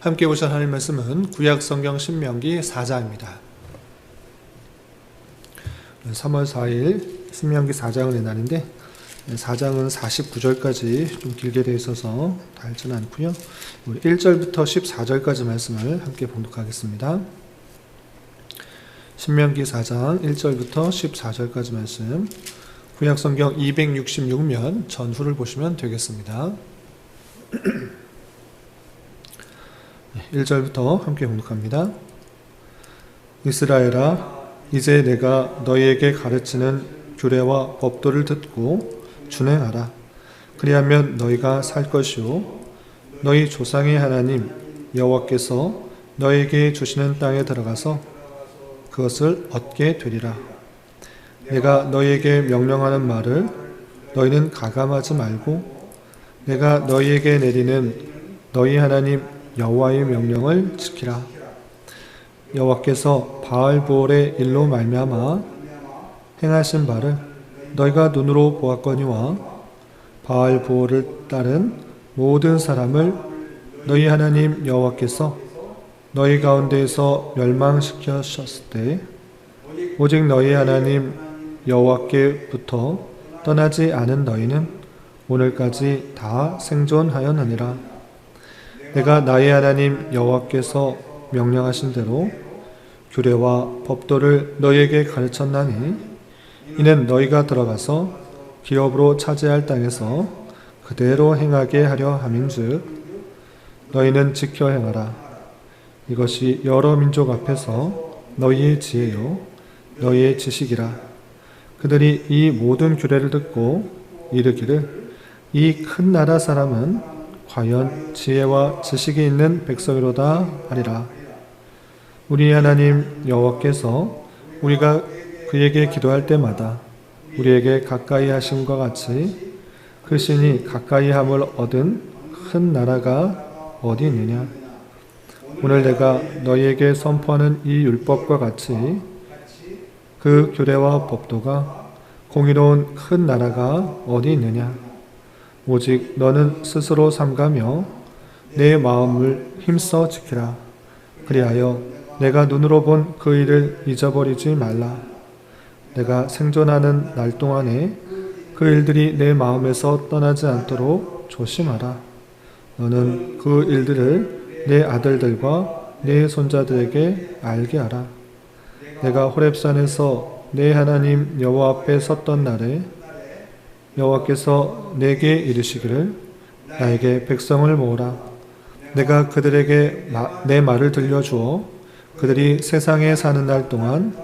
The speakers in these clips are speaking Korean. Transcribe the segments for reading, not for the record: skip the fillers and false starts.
함께 보실 하나님 말씀은 구약성경 신명기 4장입니다. 3월 4일 신명기 4장을 낸 날인데 4장은 49절까지 좀 길게 되어 있어서 다 읽지는 않고요. 1절부터 14절까지 말씀을 함께 봉독하겠습니다. 신명기 4장 1절부터 14절까지 말씀, 구약성경 266면 전후를 보시면 되겠습니다. 1절부터 함께 봉독합니다. 이스라엘아, 이제 내가 너희에게 가르치는 규례와 법도를 듣고 준행하라. 그리하면 너희가 살 것이요 너희 조상의 하나님 여호와께서 너희에게 주시는 땅에 들어가서 그것을 얻게 되리라. 내가 너희에게 명령하는 말을 너희는 가감하지 말고 내가 너희에게 내리는 너희 하나님 여호와의 명령을 지키라. 여호와께서 바알보올의 일로 말미암아 행하신 바를 너희가 눈으로 보았거니와 바알보올을 따른 모든 사람을 너희 하나님 여호와께서 너희 가운데에서 멸망시키셨을 때 오직 너희 하나님 여호와께부터 떠나지 않은 너희는 오늘까지 다 생존하였느니라. 내가 나의 하나님 여호와께서 명령하신 대로 규례와 법도를 너희에게 가르쳤나니 이는 너희가 들어가서 기업으로 차지할 땅에서 그대로 행하게 하려 함인즉 너희는 지켜 행하라. 이것이 여러 민족 앞에서 너희의 지혜요 너희의 지식이라. 그들이 이 모든 규례를 듣고 이르기를 이 큰 나라 사람은 과연 지혜와 지식이 있는 백성이로다 하리라. 우리 하나님 여호와께서 우리가 그에게 기도할 때마다 우리에게 가까이 하심과 같이 그 신이 가까이 함을 얻은 큰 나라가 어디 있느냐. 오늘 내가 너희에게 선포하는 이 율법과 같이 그 규례와 법도가 공의로운 큰 나라가 어디 있느냐. 오직 너는 스스로 삼가며 내 마음을 힘써 지키라. 그리하여 내가 눈으로 본 그 일을 잊어버리지 말라. 내가 생존하는 날 동안에 그 일들이 내 마음에서 떠나지 않도록 조심하라. 너는 그 일들을 내 아들들과 내 손자들에게 알게 하라. 내가 호렙산에서 내 하나님 여호와 앞에 섰던 날에 여호와께서 내게 이르시기를 나에게 백성을 모으라. 내가 그들에게 내 말을 들려주어 그들이 세상에 사는 날 동안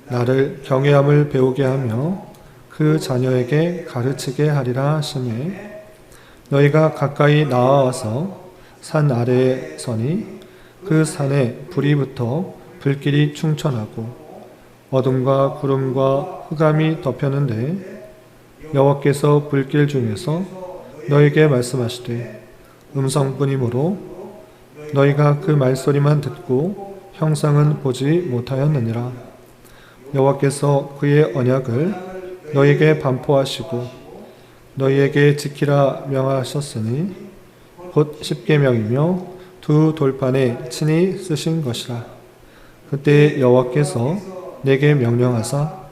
나를 경외함을 배우게 하며 그 자녀에게 가르치게 하리라 하시매 너희가 가까이 나아와서 산 아래에 서니 그 산에 불이 붙어 불길이 충천하고 어둠과 구름과 흑암이 덮였는데 여호와께서 불길 중에서 너희에게 말씀하시되 음성뿐이므로 너희가 그 말소리만 듣고 형상은 보지 못하였느니라. 여호와께서 그의 언약을 너희에게 반포하시고 너희에게 지키라 명하셨으니 곧 십계명이며 두 돌판에 친히 쓰신 것이라. 그때 여호와께서 내게 명령하사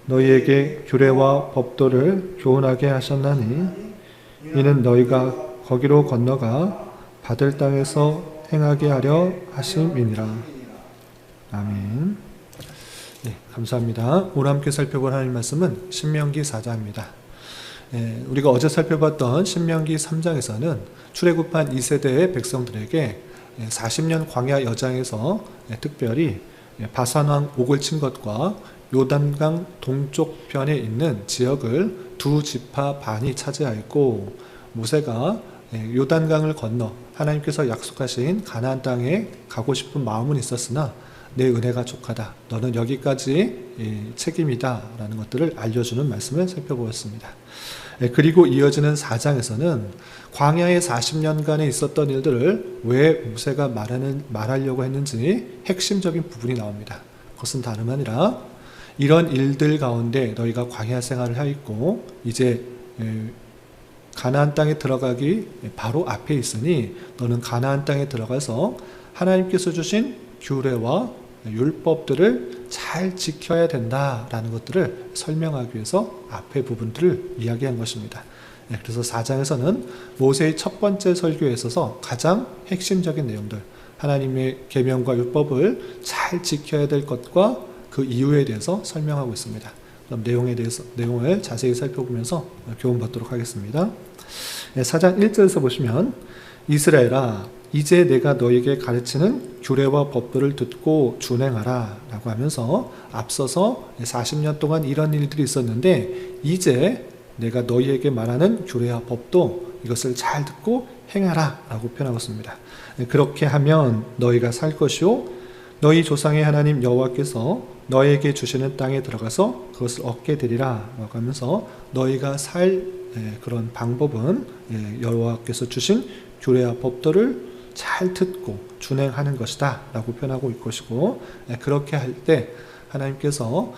너희에게 규례와 법도를 교훈하게 하셨나니 이는 너희가 거기로 건너가 받을 땅에서 행하게 하려 하심이니라. 아멘. 네, 감사합니다. 오늘 함께 살펴볼 하나님 말씀은 신명기 4장입니다. 우리가 어제 살펴봤던 신명기 3장에서는 출애굽한 2세대의 백성들에게 40년 광야 여정에서 특별히 바산왕 옥을 친 것과 요단강 동쪽 편에 있는 지역을 두 지파 반이 차지하였고 모세가 요단강을 건너 하나님께서 약속하신 가나안 땅에 가고 싶은 마음은 있었으나 내 은혜가 족하다. 너는 여기까지 책임이다. 라는 것들을 알려주는 말씀을 살펴보았습니다. 그리고 이어지는 4장에서는 광야의 40년간에 있었던 일들을 왜 모세가 말하려고 했는지 핵심적인 부분이 나옵니다. 그것은 다름 아니라 이런 일들 가운데 너희가 광야 생활을 하였고 이제 가나안 땅에 들어가기 바로 앞에 있으니 너는 가나안 땅에 들어가서 하나님께서 주신 규례와 율법들을 잘 지켜야 된다라는 것들을 설명하기 위해서 앞에 부분들을 이야기한 것입니다. 그래서 4장에서는 모세의 첫 번째 설교에 있어서 가장 핵심적인 내용들, 하나님의 계명과 율법을 잘 지켜야 될 것과 그 이유에 대해서 설명하고 있습니다. 그럼 내용을 자세히 살펴보면서 교훈받도록 하겠습니다. 4장 1절에서 보시면 이스라엘아 이제 내가 너에게 가르치는 규례와 법도를 듣고 준행하라 라고 하면서 앞서서 40년 동안 이런 일들이 있었는데 이제 내가 너희에게 말하는 규례와 법도 이것을 잘 듣고 행하라 라고 표현하고 있습니다. 그렇게 하면 너희가 살 것이요 너희 조상의 하나님 여호와께서 너희에게 주시는 땅에 들어가서 그것을 얻게 되리라 라고 하면서 너희가 살 그런 방법은 여호와께서 주신 규례와 법도를 잘 듣고 준행하는 것이다 라고 표현하고 있을 것이고 그렇게 할 때 하나님께서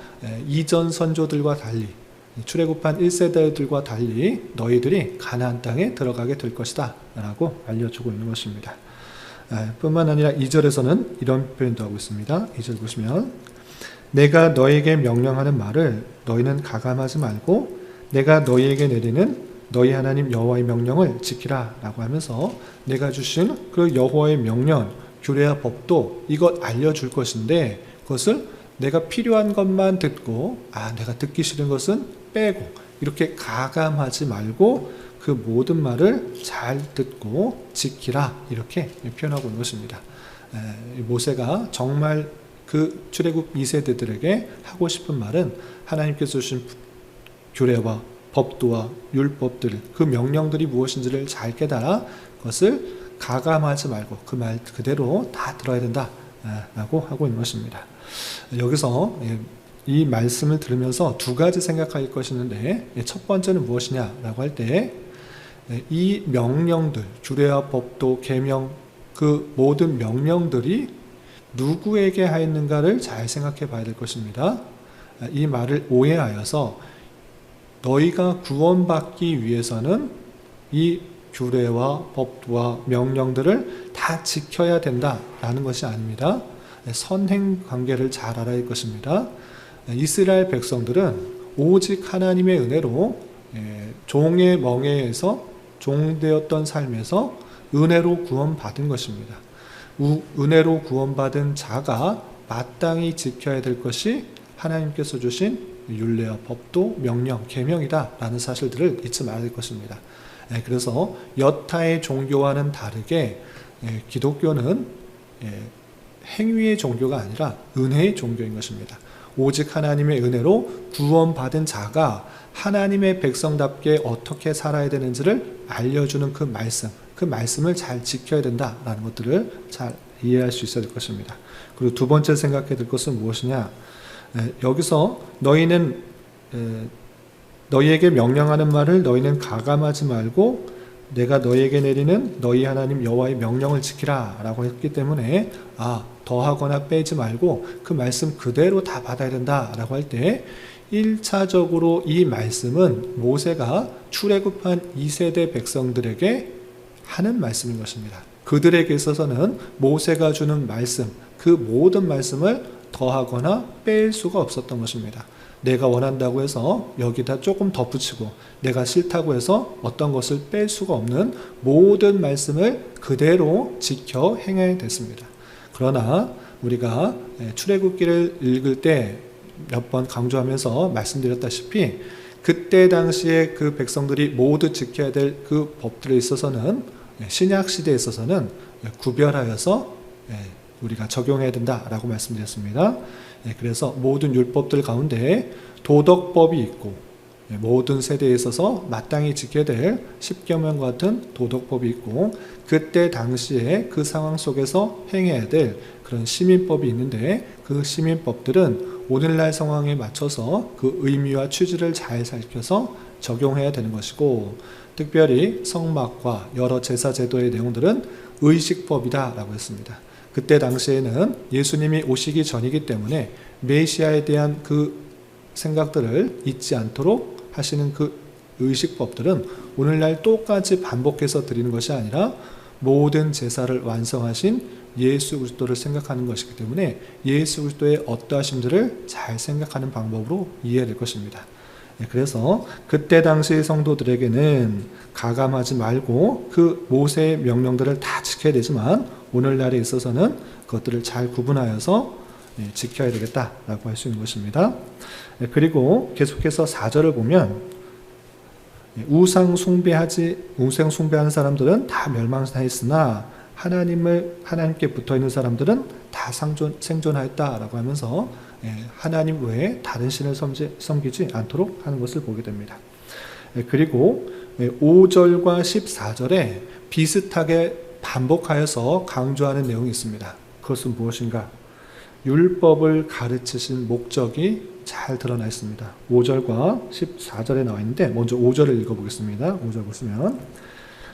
이전 선조들과 달리 출애굽한 1세대들과 달리 너희들이 가나안 땅에 들어가게 될 것이다 라고 알려주고 있는 것입니다. 뿐만 아니라 2절에서는 이런 표현도 하고 있습니다. 2절 보시면 내가 너에게 명령하는 말을 너희는 가감하지 말고 내가 너희에게 내리는 너희 하나님 여호와의 명령을 지키라 라고 하면서 내가 주신 그 여호와의 명령, 규례와 법도 이것 알려줄 것인데 그것을 내가 필요한 것만 듣고 내가 듣기 싫은 것은 빼고 이렇게 가감하지 말고 그 모든 말을 잘 듣고 지키라 이렇게 표현하고 있는 것입니다. 모세가 정말 그 출애굽 2세대들에게 하고 싶은 말은 하나님께서 주신 규례와 법도와 율법들 그 명령들이 무엇인지를 잘 깨달아 그것을 가감하지 말고 그 말 그대로 다 들어야 된다 라고 하고 있는 것입니다. 여기서 이 말씀을 들으면서 두 가지 생각할 것이 있는데 첫 번째는 무엇이냐라고 할 때 이 명령들 규례와 법도 계명 그 모든 명령들이 누구에게 하였는가를 잘 생각해 봐야 될 것입니다. 이 말을 오해하여서 너희가 구원받기 위해서는 이 규례와 법과 명령들을 다 지켜야 된다라는 것이 아닙니다. 선행 관계를 잘 알아야 할 것입니다. 이스라엘 백성들은 오직 하나님의 은혜로 종의 멍에에서 종되었던 삶에서 은혜로 구원받은 것입니다. 은혜로 구원받은 자가 마땅히 지켜야 될 것이 하나님께서 주신 율례와 법도 명령, 계명이다 라는 사실들을 잊지 말아야 될 것입니다. 그래서 여타의 종교와는 다르게 기독교는 행위의 종교가 아니라 은혜의 종교인 것입니다. 오직 하나님의 은혜로 구원받은 자가 하나님의 백성답게 어떻게 살아야 되는지를 알려주는 그 말씀을 잘 지켜야 된다라는 것들을 잘 이해할 수 있어야 될 것입니다. 그리고 두 번째 생각해야 될 것은 무엇이냐? 여기서 너희에게 명령하는 말을 너희는 가감하지 말고 내가 너희에게 내리는 너희 하나님 여호와의 명령을 지키라 라고 했기 때문에 더하거나 빼지 말고 그 말씀 그대로 다 받아야 된다 라고 할 때 1차적으로 이 말씀은 모세가 출애굽한 2세대 백성들에게 하는 말씀인 것입니다. 그들에게 있어서는 모세가 주는 말씀 그 모든 말씀을 더하거나 뺄 수가 없었던 것입니다. 내가 원한다고 해서 여기다 조금 덧붙이고 내가 싫다고 해서 어떤 것을 뺄 수가 없는 모든 말씀을 그대로 지켜 행해야 됐습니다. 그러나 우리가 출애굽기를 읽을 때 몇 번 강조하면서 말씀드렸다시피 그때 당시에 그 백성들이 모두 지켜야 될 그 법들에 있어서는 신약 시대에 있어서는 구별하여서 우리가 적용해야 된다라고 말씀드렸습니다. 그래서 모든 율법들 가운데 도덕법이 있고 모든 세대에 있어서 마땅히 지켜야 될 십계명과 같은 도덕법이 있고 그때 당시에 그 상황 속에서 행해야 될 그런 시민법이 있는데 그 시민법들은 오늘날 상황에 맞춰서 그 의미와 취지를 잘 살펴서 적용해야 되는 것이고 특별히 성막과 여러 제사 제도의 내용들은 의식법이다 라고 했습니다. 그때 당시에는 예수님이 오시기 전이기 때문에 메시아에 대한 그 생각들을 잊지 않도록 하시는 그 의식법들은 오늘날 똑같이 반복해서 드리는 것이 아니라 모든 제사를 완성하신 예수 그리스도를 생각하는 것이기 때문에 예수 그리스도의 어떠하심들을 잘 생각하는 방법으로 이해될 것입니다. 그래서 그때 당시 성도들에게는 가감하지 말고 그 모세의 명령들을 다 지켜야 되지만 오늘날에 있어서는 그것들을 잘 구분하여서 지켜야 되겠다라고 할 수 있는 것입니다. 그리고 계속해서 4절을 보면 우상 숭배하는 사람들은 다 멸망하였으나 하나님께 붙어있는 사람들은 다 생존하였다라고 하면서 하나님 외에 다른 신을 섬기지 않도록 하는 것을 보게 됩니다. 그리고 5절과 14절에 비슷하게 반복하여서 강조하는 내용이 있습니다. 그것은 무엇인가? 율법을 가르치신 목적이 잘 드러나 있습니다. 5절과 14절에 나와 있는데 먼저 5절을 읽어보겠습니다. 5절 보시면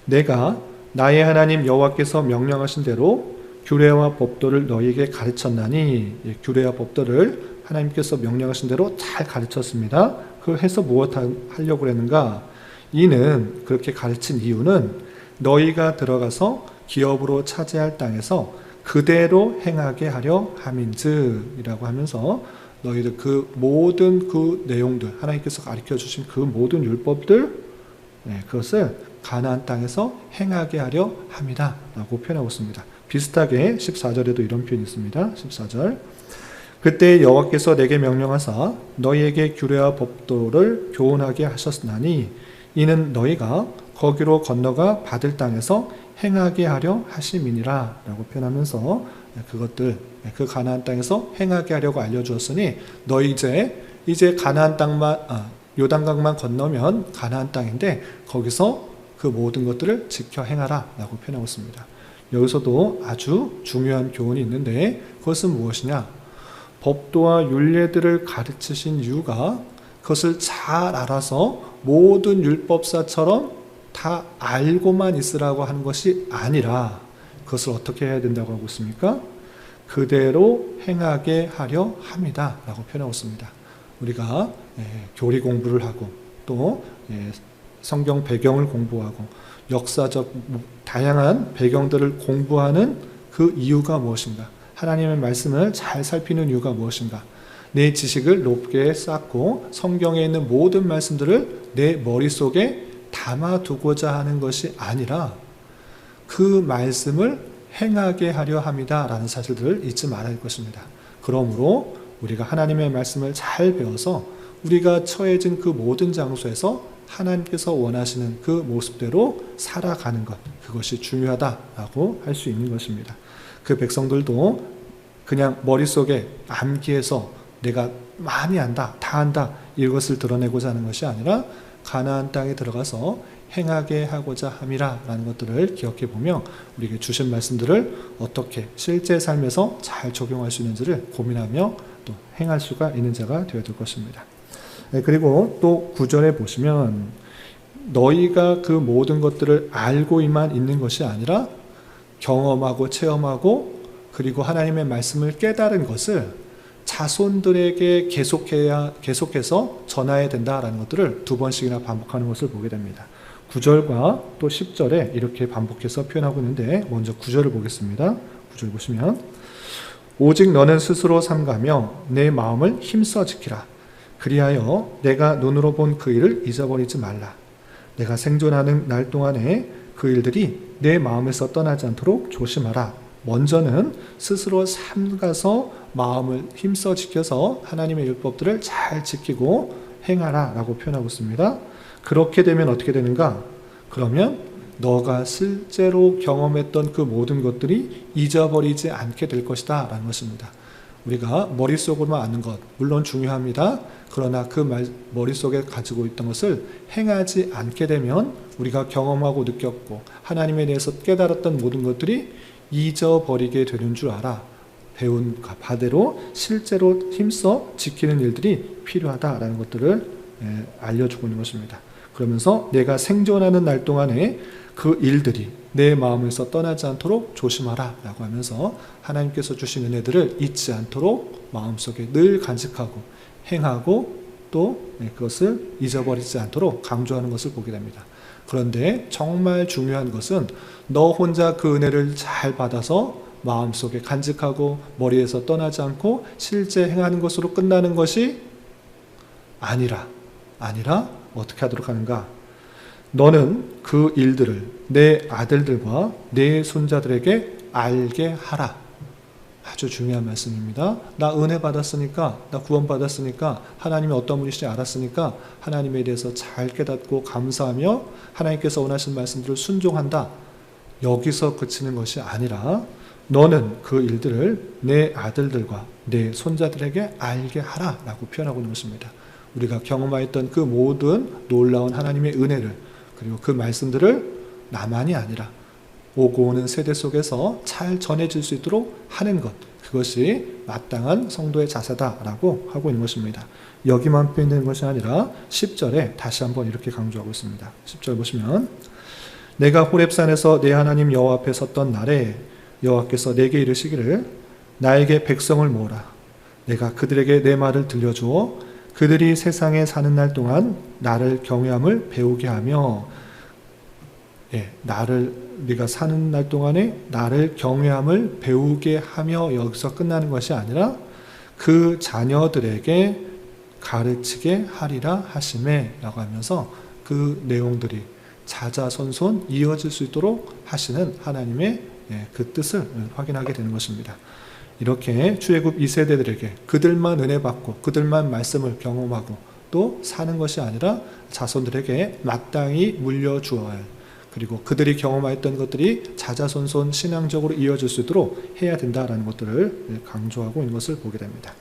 내가 나의 하나님 여호와께서 명령하신 대로 규례와 법도를 너희에게 가르쳤나니, 규례와 법도를 하나님께서 명령하신 대로 잘 가르쳤습니다. 그걸 해서 무엇 하려고 그랬는가? 이는 그렇게 가르친 이유는 너희가 들어가서 기업으로 차지할 땅에서 그대로 행하게 하려 함인즈이라고 하면서 너희들 그 모든 그 내용들, 하나님께서 가르쳐 주신 그 모든 율법들, 그것을 가나안 땅에서 행하게 하려 함이다 라고 표현하고 있습니다. 비슷하게 14절에도 이런 표현이 있습니다. 14절 그때 여호와께서 내게 명령하사 너희에게 규례와 법도를 교훈하게 하셨나니 이는 너희가 거기로 건너가 받을 땅에서 행하게 하려 하심이니라 라고 표현하면서 그것들 그 가나안 땅에서 행하게 하려고 알려주었으니 너희 이제 가나안 땅만 요단강만 건너면 가나안 땅인데 거기서 그 모든 것들을 지켜 행하라 라고 표현하고 있습니다. 여기서도 아주 중요한 교훈이 있는데 그것은 무엇이냐? 법도와 율례들을 가르치신 이유가 그것을 잘 알아서 모든 율법사처럼 다 알고만 있으라고 하는 것이 아니라 그것을 어떻게 해야 된다고 하고 있습니까? 그대로 행하게 하려 함이다 라고 표현하고 있습니다. 우리가 교리 공부를 하고 또 성경 배경을 공부하고 역사적 다양한 배경들을 공부하는 그 이유가 무엇인가? 하나님의 말씀을 잘 살피는 이유가 무엇인가? 내 지식을 높게 쌓고 성경에 있는 모든 말씀들을 내 머릿속에 담아두고자 하는 것이 아니라 그 말씀을 행하게 하려 함이다 라는 사실들을 잊지 말아야 할 것입니다. 그러므로 우리가 하나님의 말씀을 잘 배워서 우리가 처해진 그 모든 장소에서 하나님께서 원하시는 그 모습대로 살아가는 것, 그것이 중요하다라고 할 수 있는 것입니다. 그 백성들도 그냥 머릿속에 암기해서 내가 많이 안다, 다 안다 이것을 드러내고자 하는 것이 아니라 가나안 땅에 들어가서 행하게 하고자 함이라 라는 것들을 기억해 보며 우리에게 주신 말씀들을 어떻게 실제 삶에서 잘 적용할 수 있는지를 고민하며 또 행할 수가 있는 자가 되어야 될 것입니다. 그리고 또 9절에 보시면 너희가 그 모든 것들을 알고만 있는 것이 아니라 경험하고 체험하고 그리고 하나님의 말씀을 깨달은 것을 자손들에게 계속해서 전해야 된다라는 것들을 2번씩이나 반복하는 것을 보게 됩니다. 9절과 또 10절에 이렇게 반복해서 표현하고 있는데 먼저 9절을 보겠습니다. 9절 보시면 오직 너는 스스로 삼가며 내 마음을 힘써 지키라. 그리하여 내가 눈으로 본 그 일을 잊어버리지 말라. 내가 생존하는 날 동안에 그 일들이 내 마음에서 떠나지 않도록 조심하라. 먼저는 스스로 삼가서 마음을 힘써 지켜서 하나님의 율법들을 잘 지키고 행하라 라고 표현하고 있습니다. 그렇게 되면 어떻게 되는가? 그러면 너가 실제로 경험했던 그 모든 것들이 잊어버리지 않게 될 것이다 라는 것입니다. 우리가 머릿속으로만 아는 것 물론 중요합니다. 그러나 그 머릿속에 가지고 있던 것을 행하지 않게 되면 우리가 경험하고 느꼈고 하나님에 대해서 깨달았던 모든 것들이 잊어버리게 되는 줄 알아. 배운 바대로 실제로 힘써 지키는 일들이 필요하다라는 것들을 알려주고 있는 것입니다. 그러면서 내가 생존하는 날 동안에 그 일들이 내 마음에서 떠나지 않도록 조심하라 라고 하면서 하나님께서 주신 은혜들을 잊지 않도록 마음속에 늘 간직하고 행하고 또 그것을 잊어버리지 않도록 강조하는 것을 보게 됩니다. 그런데 정말 중요한 것은 너 혼자 그 은혜를 잘 받아서 마음속에 간직하고 머리에서 떠나지 않고 실제 행하는 것으로 끝나는 것이 아니라 어떻게 하도록 하는가? 너는 그 일들을 내 아들들과 내 손자들에게 알게 하라. 아주 중요한 말씀입니다. 나 은혜 받았으니까, 나 구원 받았으니까, 하나님이 어떤 분이신지 알았으니까 하나님에 대해서 잘 깨닫고 감사하며 하나님께서 원하시는 말씀들을 순종한다. 여기서 그치는 것이 아니라 너는 그 일들을 내 아들들과 내 손자들에게 알게 하라 라고 표현하고 있는 것입니다. 우리가 경험하였던 그 모든 놀라운 하나님의 은혜를, 그리고 그 말씀들을 나만이 아니라 오고 오는 세대 속에서 잘 전해질 수 있도록 하는 것, 그것이 마땅한 성도의 자세다라고 하고 있는 것입니다. 여기만 표현되는 것이 아니라 10절에 다시 한번 이렇게 강조하고 있습니다. 10절 보시면 내가 호렙산에서 내 하나님 여호와 앞에 섰던 날에 여호와께서 내게 이르시기를 나에게 백성을 모으라. 내가 그들에게 내 말을 들려주어 그들이 세상에 사는 날 동안 나를 경외함을 배우게 하며, 네가 사는 날 동안에 나를 경외함을 배우게 하며, 여기서 끝나는 것이 아니라 그 자녀들에게 가르치게 하리라 하시매 라고 하면서 그 내용들이 자자손손 이어질 수 있도록 하시는 하나님의 그 뜻을 확인하게 되는 것입니다. 이렇게 출애굽 2세대들에게 그들만 은혜 받고 그들만 말씀을 경험하고 또 사는 것이 아니라 자손들에게 마땅히 물려주어야 할, 그리고 그들이 경험하였던 것들이 자자손손 신앙적으로 이어질 수 있도록 해야 된다라는 것들을 강조하고 있는 것을 보게 됩니다.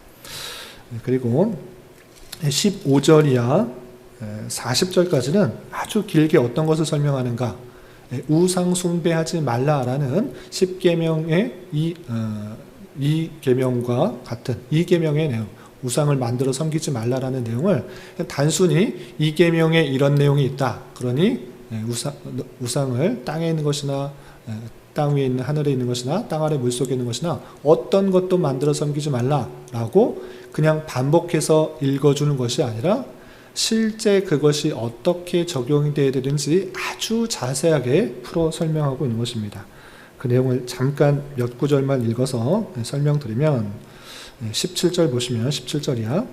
그리고 15절 이하 40절까지는 아주 길게 어떤 것을 설명하는가, 우상 숭배하지 말라라는 10계명의 이 계명과 같은 이 계명의 내용, 우상을 만들어 섬기지 말라라는 내용을 단순히 이 계명에 이런 내용이 있다, 그러니 우상을 땅에 있는 것이나 땅 위에 있는 하늘에 있는 것이나 땅 아래 물속에 있는 것이나 어떤 것도 만들어 섬기지 말라라고 그냥 반복해서 읽어주는 것이 아니라 실제 그것이 어떻게 적용이 되어야 되는지 아주 자세하게 풀어 설명하고 있는 것입니다. 그 내용을 잠깐 몇 구절만 읽어서 설명드리면 17절 보시면 17절이야.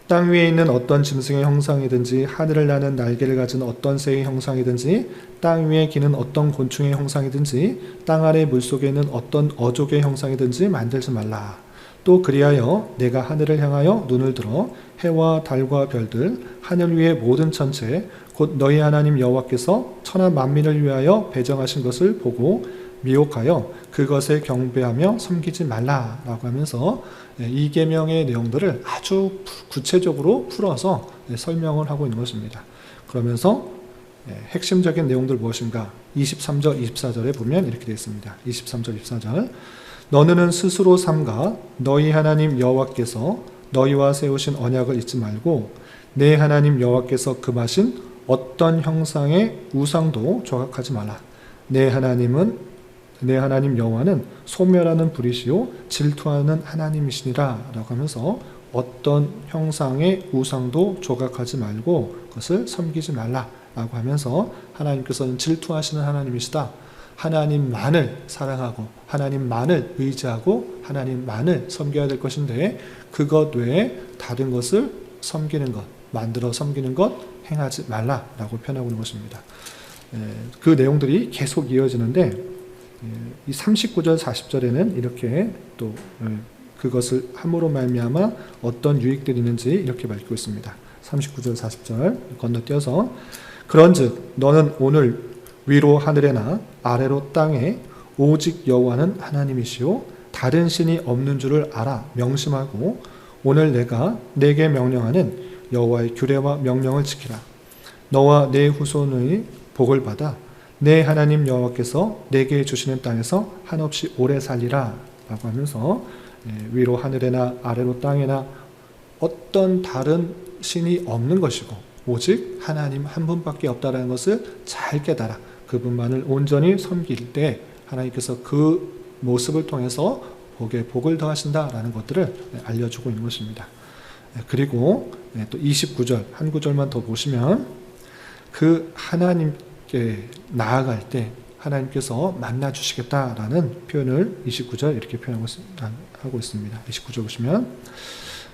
땅 위에 있는 어떤 짐승의 형상이든지 하늘을 나는 날개를 가진 어떤 새의 형상이든지 땅 위에 기는 어떤 곤충의 형상이든지 땅 아래 물속에 있는 어떤 어족의 형상이든지 만들지 말라. 또 그리하여 내가 하늘을 향하여 눈을 들어 해와 달과 별들 하늘 위의 모든 천체 곧 너희 하나님 여호와께서 천하 만민을 위하여 배정하신 것을 보고 미혹하여 그것에 경배하며 섬기지 말라라고 하면서 이 계명의 내용들을 아주 구체적으로 풀어서 설명을 하고 있는 것입니다. 그러면서 핵심적인 내용들 무엇인가? 23절, 24절에 보면 이렇게 되어 있습니다. 23절, 24절 너는 스스로 삼가 너희 하나님 여호와께서 너희와 세우신 언약을 잊지 말고 내 하나님 여호와께서 금하신 어떤 형상의 우상도 조각하지 말라. 내 하나님 여호와는 소멸하는 불이시요 질투하는 하나님이시니라 라고 하면서 어떤 형상의 우상도 조각하지 말고 그것을 섬기지 말라 라고 하면서 하나님께서는 질투하시는 하나님이시다. 하나님만을 사랑하고 하나님만을 의지하고 하나님만을 섬겨야 될 것인데 그것 외에 다른 것을 섬기는 것, 만들어 섬기는 것 행하지 말라라고 표현하고 있는 것입니다. 그 내용들이 계속 이어지는데 이 39절 40절에는 이렇게 또 그것을 함으로 말미암아 어떤 유익들이 있는지 이렇게 밝히고 있습니다. 39절 40절 건너뛰어서 그런즉 너는 오늘 위로 하늘에나 아래로 땅에 오직 여호와는 하나님이시요 다른 신이 없는 줄을 알아 명심하고 오늘 내가 내게 명령하는 여호와의 규례와 명령을 지키라. 너와 내 후손의 복을 받아 내 하나님 여호와께서 내게 주시는 땅에서 한없이 오래 살리라 라고 하면서 위로 하늘에나 아래로 땅에나 어떤 다른 신이 없는 것이고 오직 하나님 한 분밖에 없다라는 것을 잘 깨달아 그분만을 온전히 섬길 때 하나님께서 그 모습을 통해서 복에 복을 더하신다라는 것들을 알려주고 있는 것입니다. 그리고 또 29절 한 구절만 더 보시면 그 하나님께 나아갈 때 하나님께서 만나 주시겠다라는 표현을 29절 이렇게 하고 있습니다. 29절 보시면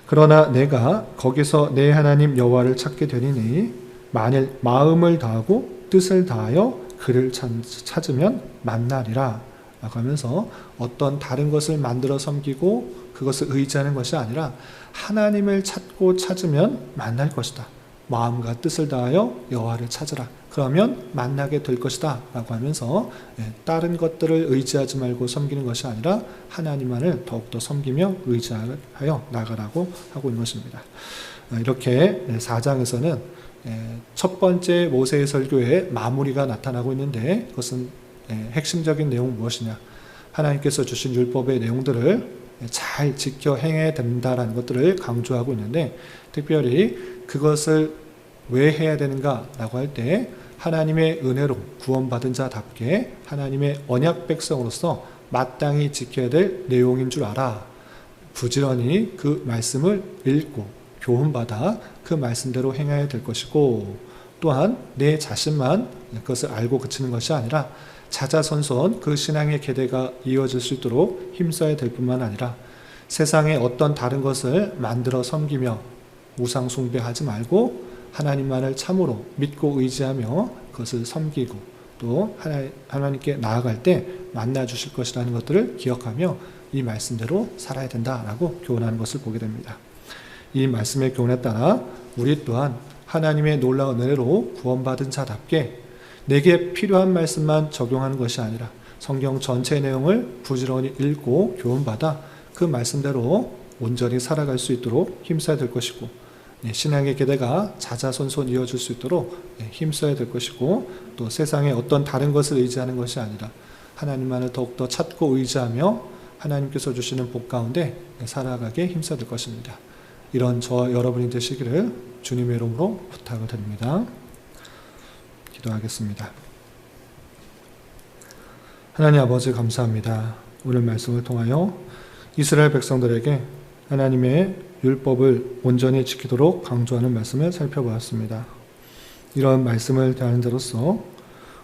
그러나 내가 거기서 내 하나님 여호와를 찾게 되리니 만일 마음을 다하고 뜻을 다하여 그를 찾으면 만나리라 라고 하면서 어떤 다른 것을 만들어 섬기고 그것을 의지하는 것이 아니라 하나님을 찾고 찾으면 만날 것이다. 마음과 뜻을 다하여 여호와를 찾으라. 그러면 만나게 될 것이다 라고 하면서 다른 것들을 의지하지 말고 섬기는 것이 아니라 하나님만을 더욱더 섬기며 의지하여 나가라고 하고 있는 것입니다. 이렇게 4장에서는 첫 번째 모세의 설교의 마무리가 나타나고 있는데 그것은 핵심적인 내용은 무엇이냐, 하나님께서 주신 율법의 내용들을 잘 지켜 행해야 된다라는 것들을 강조하고 있는데, 특별히 그것을 왜 해야 되는가라고 할 때 하나님의 은혜로 구원받은 자답게 하나님의 언약 백성으로서 마땅히 지켜야 될 내용인 줄 알아. 부지런히 그 말씀을 읽고 교훈받아 그 말씀대로 행해야 될 것이고, 또한 내 자신만 그것을 알고 그치는 것이 아니라 자자손손 그 신앙의 계대가 이어질 수 있도록 힘써야 될 뿐만 아니라 세상에 어떤 다른 것을 만들어 섬기며 우상 숭배하지 말고 하나님만을 참으로 믿고 의지하며 그것을 섬기고 또 하나님께 나아갈 때 만나 주실 것이라는 것들을 기억하며 이 말씀대로 살아야 된다라고 교훈하는 것을 보게 됩니다. 이 말씀의 교훈에 따라 우리 또한 하나님의 놀라운 은혜로 구원받은 자답게 내게 필요한 말씀만 적용하는 것이 아니라 성경 전체 내용을 부지런히 읽고 교훈받아 그 말씀대로 온전히 살아갈 수 있도록 힘써야 될 것이고, 신앙의 계대가 자자손손 이어질 수 있도록 힘써야 될 것이고, 또 세상에 어떤 다른 것을 의지하는 것이 아니라 하나님만을 더욱더 찾고 의지하며 하나님께서 주시는 복 가운데 살아가게 힘써야 될 것입니다. 이런 저와 여러분이 되시기를 주님의 이름으로 부탁을 드립니다. 기도하겠습니다. 하나님 아버지 감사합니다. 오늘 말씀을 통하여 이스라엘 백성들에게 하나님의 율법을 온전히 지키도록 강조하는 말씀을 살펴보았습니다. 이런 말씀을 대하는 자로서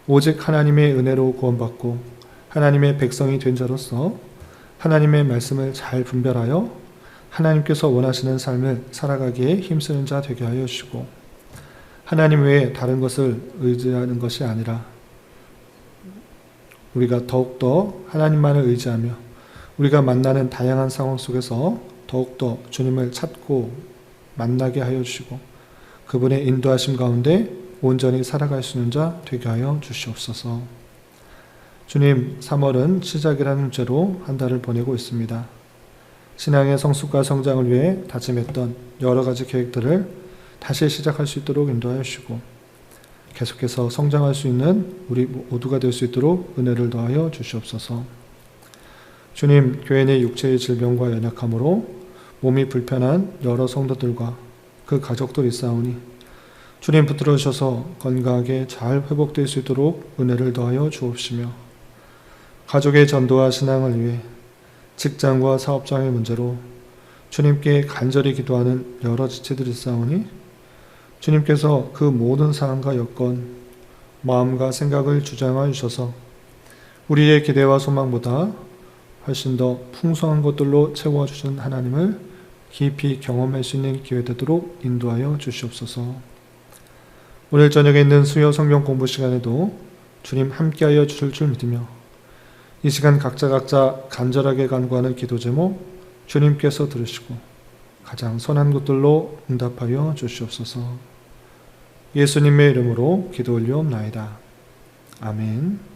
오직 하나님의 은혜로 구원받고 하나님의 백성이 된 자로서 하나님의 말씀을 잘 분별하여 하나님께서 원하시는 삶을 살아가기에 힘쓰는 자 되게 하여 주시고, 하나님 외에 다른 것을 의지하는 것이 아니라 우리가 더욱더 하나님만을 의지하며 우리가 만나는 다양한 상황 속에서 더욱더 주님을 찾고 만나게 하여 주시고 그분의 인도하심 가운데 온전히 살아갈 수 있는 자 되게 하여 주시옵소서. 주님, 3월은 시작이라는 죄로 한 달을 보내고 있습니다. 신앙의 성숙과 성장을 위해 다짐했던 여러 가지 계획들을 다시 시작할 수 있도록 인도하여 주시고 계속해서 성장할 수 있는 우리 모두가 될 수 있도록 은혜를 더하여 주시옵소서. 주님, 교회 내 육체의 질병과 연약함으로 몸이 불편한 여러 성도들과 그 가족들이 있사오니 주님 붙들어 주셔서 건강하게 잘 회복될 수 있도록 은혜를 더하여 주옵시며, 가족의 전도와 신앙을 위해 직장과 사업장의 문제로 주님께 간절히 기도하는 여러 지체들이 있사오니 주님께서 그 모든 상황과 여건, 마음과 생각을 주장하여 주셔서 우리의 기대와 소망보다 훨씬 더 풍성한 것들로 채워주신 하나님을 깊이 경험할 수 있는 기회 되도록 인도하여 주시옵소서. 오늘 저녁에 있는 수요 성경 공부 시간에도 주님 함께하여 주실 줄 믿으며 이 시간 각자 간절하게 간구하는 기도 제목 주님께서 들으시고 가장 선한 것들로 응답하여 주시옵소서. 예수님의 이름으로 기도 올리옵나이다. 아멘.